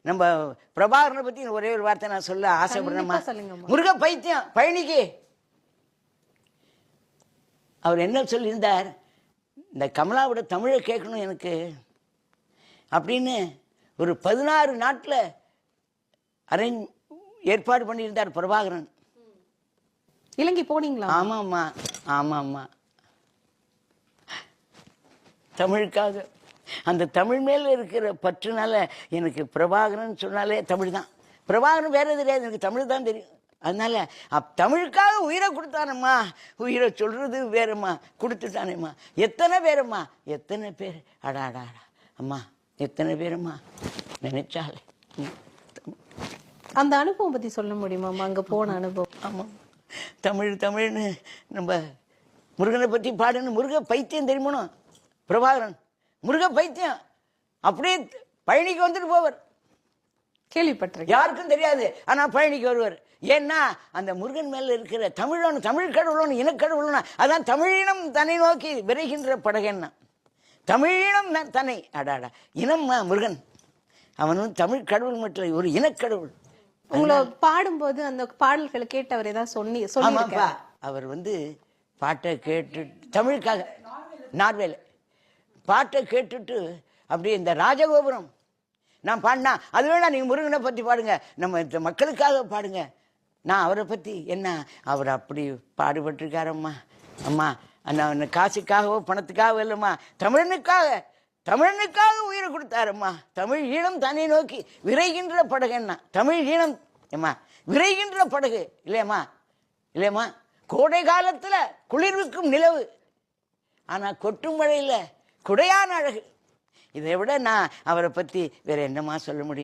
நம்ம பிரபாகரனை பற்றி ஒரே ஒரு வார்த்தை நான் சொல்ல ஆசைப்படுறேம்மா. சொல்லுங்கம்மா. முருக பைத்தியம் பழனிக்கு அவர் என்ன சொல்லியிருந்தார், இந்த கமலாவோட தமிழை கேட்கணும் எனக்கு அப்படின்னு ஒரு 16 நாட்டில் ஏற்பாடு பண்ணியிருந்தார் பிரபாகரன். இலங்கை போனீங்களா? ஆமாம்மா ஆமாம்மா. தமிழுக்காக அந்த தமிழ் மேல இருக்கிற பற்றுனால எனக்கு பிரபாகரன் சொன்னாலே தமிழ் தான். பிரபாகரன் வேற தெரியாது, எனக்கு தமிழ் தான் தெரியும். அதனால தமிழுக்காக உயிரை கொடுத்தானம்மா. உயிரை சொல்றது வேறம்மா, கொடுத்துட்டானேம்மா. எத்தனை பேரம்மா, எத்தனை பேர், அடா அடா அடா அம்மா, எத்தனை பேரம்மா நினைச்சாலே. அந்த அனுபவம் பத்தி சொல்ல முடியுமாம்மா, அங்க போன அனுபவம்? ஆமாம், தமிழ் தமிழ்னு நம்ம முருகனை பற்றி பாடுன்னு. முருக பைத்தியம் தெரியுமோ பிரபாகரன், முருக பைத்தியம். அப்படியே பழனிக்கு வந்துட்டு போவார். கேள்விப்பட்டிருக்கேன். யாருக்கும் தெரியாது, ஆனா பழனிக்கு வருவார். ஏன்னா அந்த முருகன் மேல இருக்கிற தமிழோன்னு, தமிழ் கடவுளோன்னு, இனக்கடவுளோன்னு, அதான் தமிழினம் தன்னை நோக்கி விரைகின்ற படகன்னா. தமிழினம் தன்னை அடாடா இனம் முருகன். அவனும் தமிழ் கடவுள் மட்டும் ஒரு இனக்கடவுள். உங்களை பாடும்போது அந்த பாடல்களை கேட்டு அவர் ஏதாவது ஆமாப்பா, அவர் பாட்டை கேட்டு தமிழுக்காக நார்வேல பாட்டை கேட்டுட்டு அப்படியே இந்த ராஜகோபுரம் நான் பாடினா, அது வேணா நீங்கள் முருகனை பற்றி பாடுங்க, நம்ம இந்த மக்களுக்காக பாடுங்க. நான் அவரை பற்றி என்ன, அவர் அப்படி பாடுபட்டிருக்காரம்மா. அம்மா அந்த காசுக்காகவோ பணத்துக்காகவோ இல்லைம்மா, தமிழனுக்காக உயிரை கொடுத்தாரம்மா. தமிழ் ஈழம் தன்னை நோக்கி விரைகின்ற படகு. என்ன தமிழ் ஈழம் ஏம்மா விரைகின்ற படகு இல்லையம்மா. கோடை காலத்தில் குளிர்விக்கும் நிலவு, ஆனால் கொட்டும் மழையில் குடையான அழகு. இதை விட நான் அவரை பற்றி வேற என்னம்மா சொல்ல முடியும்?